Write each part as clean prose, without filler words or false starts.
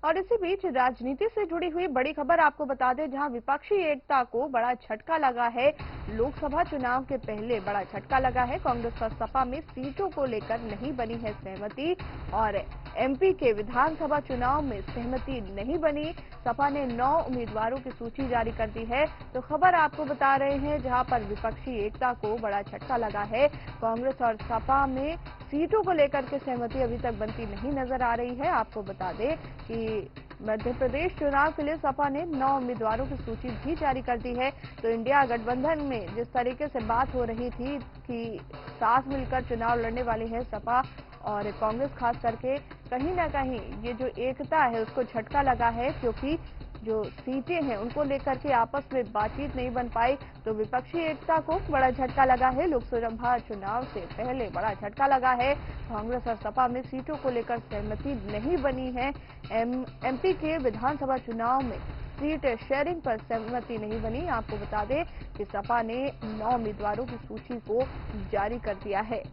और इसी बीच राजनीति से जुड़ी हुई बड़ी खबर आपको बता दें, जहां विपक्षी एकता को बड़ा झटका लगा है। लोकसभा चुनाव के पहले बड़ा झटका लगा है। कांग्रेस और सपा में सीटों को लेकर नहीं बनी है सहमति और एमपी के विधानसभा चुनाव में सहमति नहीं बनी। सपा ने 9 उम्मीदवारों की सूची जारी कर दी है। तो खबर आपको बता रहे हैं, जहां पर विपक्षी एकता को बड़ा झटका लगा है। कांग्रेस और सपा में सीटों को लेकर के सहमति अभी तक बनती नहीं नजर आ रही है। आपको बता दें कि मध्य प्रदेश चुनाव के लिए सपा ने 9 उम्मीदवारों की सूची भी जारी कर दी है। तो इंडिया गठबंधन में जिस तरीके से बात हो रही थी कि साथ मिलकर चुनाव लड़ने वाली है सपा और कांग्रेस, खास करके कहीं ना कहीं ये जो एकता है उसको झटका लगा है, क्योंकि जो सीटें हैं उनको लेकर के आपस में बातचीत नहीं बन पाई। तो विपक्षी एकता को बड़ा झटका लगा है। लोकसभा चुनाव से पहले बड़ा झटका लगा है। कांग्रेस और सपा में सीटों को लेकर सहमति नहीं बनी है। एमपी के विधानसभा चुनाव में सीट शेयरिंग पर सहमति नहीं बनी। आपको बता दें कि सपा ने 9 उम्मीदवारों की सूची को जारी कर दिया है।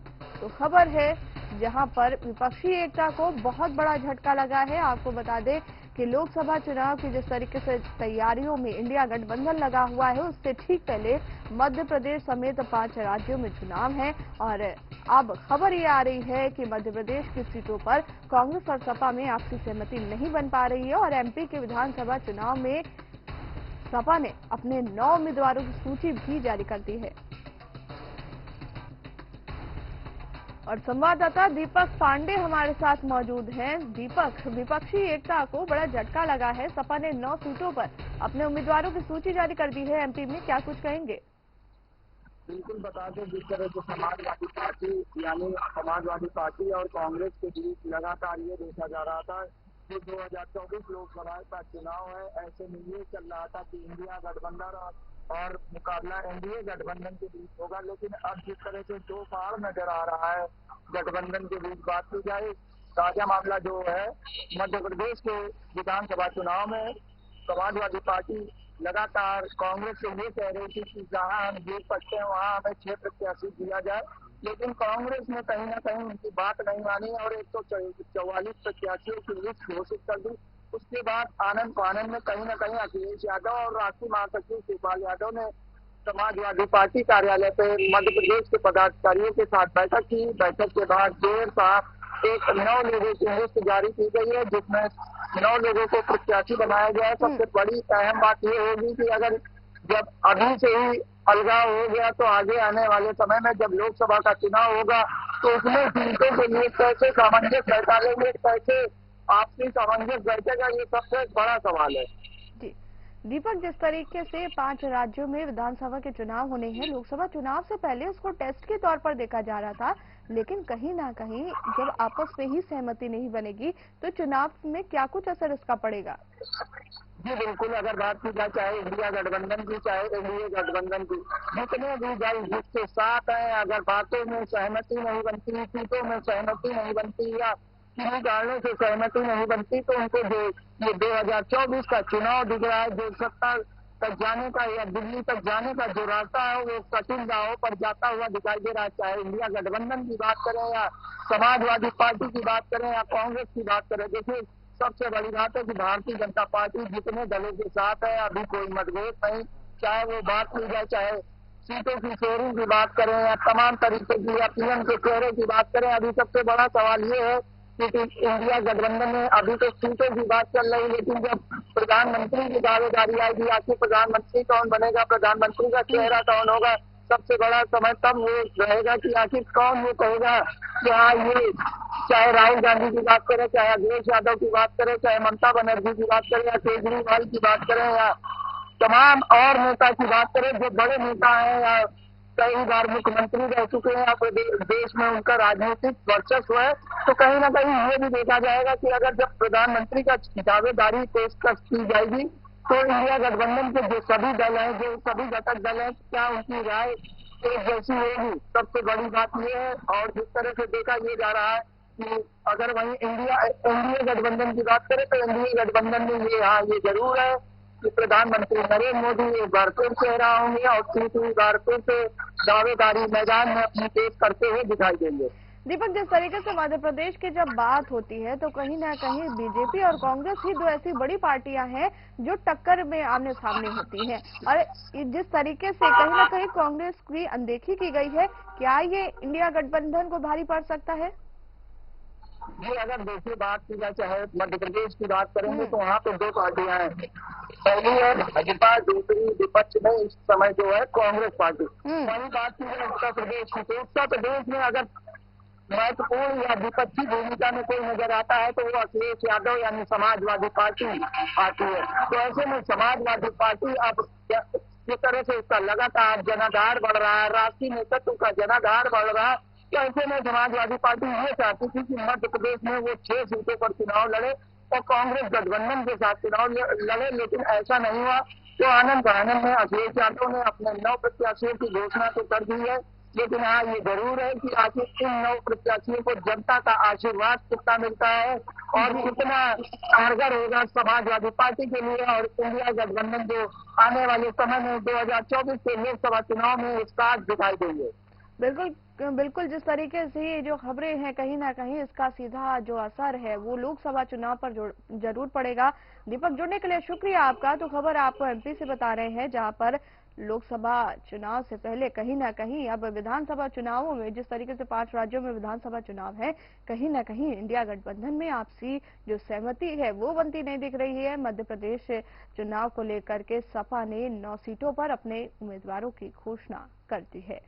तो खबर है जहां पर विपक्षी एकता को बहुत बड़ा झटका लगा है। आपको बता दें कि लोकसभा चुनाव की जिस तरीके से तैयारियों में इंडिया गठबंधन लगा हुआ है, उससे ठीक पहले मध्य प्रदेश समेत 5 राज्यों में चुनाव है और अब खबर ये आ रही है कि मध्य प्रदेश की सीटों पर कांग्रेस और सपा में आपसी सहमति नहीं बन पा रही है और एमपी के विधानसभा चुनाव में सपा ने अपने 9 उम्मीदवारों की सूची भी जारी कर दी है। और संवाददाता दीपक पांडे हमारे साथ मौजूद हैं। दीपक, विपक्षी एकता को बड़ा झटका लगा है। सपा ने 9 सीटों पर अपने उम्मीदवारों की सूची जारी कर दी है एमपी में, क्या कुछ कहेंगे? बिल्कुल बता दें, जिस तरह से समाजवादी पार्टी और कांग्रेस के बीच लगातार ये देखा जा रहा था कि 2024 लोकसभा का चुनाव है, ऐसे में ये चल रहा था कि इंडिया गठबंधन और मुकाबला एनडीए गठबंधन के बीच होगा। लेकिन अब जिस तरह से 2 पहाड़ नजर आ रहा है गठबंधन के बीच बात की जाए, ताजा मामला जो है मध्य प्रदेश के विधानसभा चुनाव में समाजवादी पार्टी लगातार कांग्रेस से ये कह रही थी कि जहां हम जीत सकते हैं वहां हमें 6 प्रत्याशी दिया जाए, लेकिन कांग्रेस ने कहीं ना कहीं उनकी बात नहीं मानी और 144 प्रत्याशियों की लिस्ट घोषित कर दी। उसके बाद आनंद फानंद में कहीं ना कहीं अखिलेश यादव और राष्ट्रीय महासचिव शिवपाल यादव ने समाजवादी पार्टी कार्यालय पे मध्य प्रदेश के पदाधिकारियों के साथ बैठक की। बैठक के बाद देर शाम 9 लोगों की लिस्ट जारी की गई है, जिसमें 9 लोगों को प्रत्याशी बनाया गया है। सबसे बड़ी अहम बात ये होगी कि अगर जब अभी से ही अलगाव हो गया तो आगे आने वाले समय में जब लोकसभा का चुनाव होगा तो उसमें सीटों के लिए कैसे सामंजस्य बैठा लेंगे, कैसे आपसी सामंजस्य बैठेगा, ये सबसे बड़ा सवाल है। दीपक, जिस तरीके से 5 राज्यों में विधानसभा के चुनाव होने हैं, लोकसभा चुनाव से पहले उसको टेस्ट के तौर पर देखा जा रहा था, लेकिन कहीं ना कहीं जब आपस में ही सहमति नहीं बनेगी तो चुनाव में क्या कुछ असर इसका पड़ेगा? जी बिल्कुल, अगर बात की जाए चाहे इंडिया गठबंधन की चाहे एनडीए गठबंधन की, जितने भी दल जिसके साथ है, अगर बातों में सहमति नहीं बनती, सीटों में सहमति नहीं बनती या किन्हीं कारणों से सहमति नहीं बनती, तो उनको जो ये 2024 का चुनाव दिख रहा है, जो सत्ता तक जाने का या दिल्ली तक जाने का जो रास्ता है वो कठिन राहों पर जाता हुआ दिखाई दे रहा है। चाहे इंडिया गठबंधन की बात करें या समाजवादी पार्टी की बात करें या कांग्रेस की बात करें, देखिए सबसे बड़ी बात है कि भारतीय जनता पार्टी जितने दलों के साथ है अभी कोई मतभेद नहीं, चाहे वो बात की जाए चाहे सीटों की शेयरिंग की बात करें या तमाम तरीके की या पीएम के चेहरे की बात करें। अभी सबसे बड़ा सवाल ये है कि इंडिया गठबंधन में अभी तो सीटों की बात चल रही, लेकिन जब प्रधानमंत्री की दावेदारी आएगी, आखिर प्रधानमंत्री कौन बनेगा, प्रधानमंत्री का चेहरा कौन होगा, सबसे बड़ा समय तब वो रहेगा कि आखिर कौन ये कहेगा कि हाँ ये, चाहे राहुल गांधी की बात करें, चाहे अखिलेश यादव की बात करें, चाहे ममता बनर्जी की बात करें या केजरीवाल की बात करें या तमाम और नेता की बात करें जो बड़े नेता हैं या कई बार मुख्यमंत्री रह चुके हैं या देश में उनका राजनीतिक वर्चस्व है, तो कहीं ना कहीं ये भी देखा जाएगा कि अगर जब प्रधानमंत्री का दावेदारी पेशकश की जाएगी तो इंडिया गठबंधन के जो सभी दल हैं, जो सभी घटक दल हैं, क्या उनकी राय एक जैसी होगी। सबसे बड़ी बात ये है। और जिस तरह से देखा ये जा रहा है कि अगर वहीं एनडीए गठबंधन की बात करें तो एनडीए गठबंधन में ये जरूर है कि प्रधानमंत्री नरेंद्र मोदी एक बार फिर चेहरा होंगे और तीसरी बार फिर से दावेदारी मैदान में अपनी पेश करते हुए दिखाई देंगे। दीपक, जिस तरीके से मध्य प्रदेश की जब बात होती है तो कहीं ना कहीं बीजेपी और कांग्रेस ही दो ऐसी बड़ी पार्टियां हैं जो टक्कर में आमने सामने होती हैं। और जिस तरीके से कहीं ना कहीं कांग्रेस की अनदेखी की गई है, क्या ये इंडिया गठबंधन को भारी पड़ सकता है? जी, अगर देखिए बात की जाए, चाहे मध्य प्रदेश की बात करेंगे तो वहाँ पे दो पार्टियां हैं। पहली है भाजपा, दूसरी विपक्ष में इस समय जो है कांग्रेस पार्टी। वही बात की जाए उत्तर प्रदेश की, तो उत्तर प्रदेश में अगर महत्वपूर्ण या विपक्षी भूमिका में कोई नजर आता है तो वो अखिलेश यादव यानी समाजवादी पार्टी आती है। तो ऐसे में समाजवादी पार्टी अब जिस तरह से उसका लगातार जनाधार बढ़ रहा है, राष्ट्रीय नेतृत्व का जनाधार बढ़ रहा है, तो ऐसे में समाजवादी पार्टी ये चाहती थी कि मध्य प्रदेश में वो 6 सीटों पर चुनाव लड़े और कांग्रेस गठबंधन के साथ चुनाव लड़े, लेकिन ऐसा नहीं हुआ। तो आनंद फानंद में अखिलेश यादव ने अपने 9 प्रत्याशियों की घोषणा तो कर दी है, लेकिन हाँ ये जरूर है कि आखिर इन 9 प्रत्याशियों को जनता का आशीर्वाद कितना मिलता है और कितना कारगर होगा समाजवादी पार्टी के लिए और इंडिया गठबंधन जो आने वाले समय में 2024 के लोकसभा चुनाव में उसका दिखाई देंगे। बिल्कुल बिल्कुल, जिस तरीके से ये जो खबरें हैं कहीं ना कहीं इसका सीधा जो असर है वो लोकसभा चुनाव पर जरूर पड़ेगा। दीपक, जुड़ने के लिए शुक्रिया आपका। तो खबर आपको एमपी से बता रहे हैं, जहां पर लोकसभा चुनाव से पहले कहीं ना कहीं अब विधानसभा चुनावों में जिस तरीके से 5 राज्यों में विधानसभा चुनाव है, कहीं ना कहीं इंडिया गठबंधन में आपसी जो सहमति है वो बनती नहीं दिख रही है। मध्य प्रदेश चुनाव को लेकर के सपा ने 9 सीटों पर अपने उम्मीदवारों की घोषणा कर दी है।